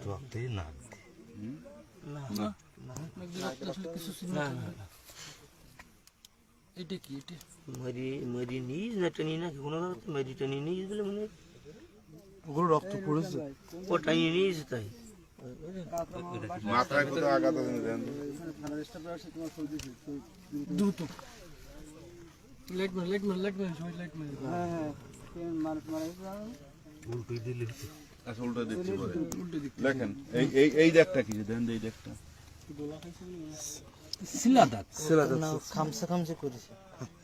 রক্তে নাক না না না কিছু না না এটা কি এটা মরি নিজ না টানি না কোনো মরি টানি নিজ বলে মনে ওগুলো রক্ত পড়েছে ও টানি নিজ তাই মাথায় কোথাও আঘাত আছে দেন দ্রুত লাইট মেরে সবাই লাইট মেরে উল্টো দিলে আচ্ছা উল্টো দিচ্ছি পরে উল্টো দিক দেখেন এই দেখটা কি দেন এই দেখটা সিলা দাঁত না খামসা খামসা করেছে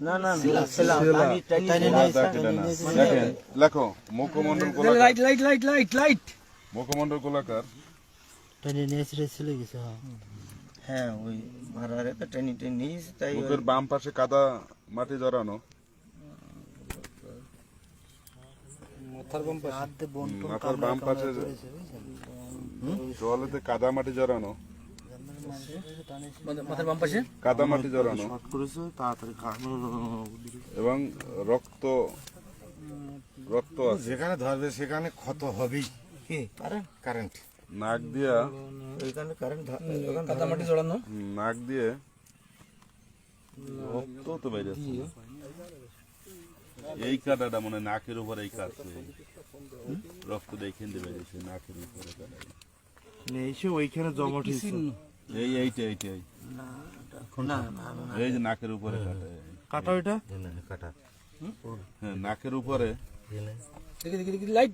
না না সেলা টানি টানি দেখেন লেখো মুখমণ্ডল গোলাকার লাইট মুখমণ্ডল গোলাকার টানি নিয়ে চলে গেছে হ্যাঁ ওই মারারে তো টানি টানি নিয়েছে তাই মুখের বাম পাশে কাদা মাটি জড়ানো মাথার বাম পাশে জলেতে কাদা মাটি জড়ানো মাথার বাম পাশে কাদা মাটি জড়ানো করেছে তাড়াতাড়ি এবং রক্ত আছে যেখানে ধরবে সেখানে ক্ষত হবেই কি কারেন্ট কারেন্ট নাক দিয়া ওইখানে কারেন্ট কাদা মাটি জড়ানো নাক দিয়ে রক্ত তো বাইরে এই কাটাটা মানে নাকের উপর এই কাটছে রক্ত দেখেন দেবে নাকের উপরে কাটা এসে ওইখানে জমা উঠেছে এইটা না এই যে নাকের উপরে কাটা কাটা ওইটা হ্যাঁ নাকের উপরে দেখি লাইট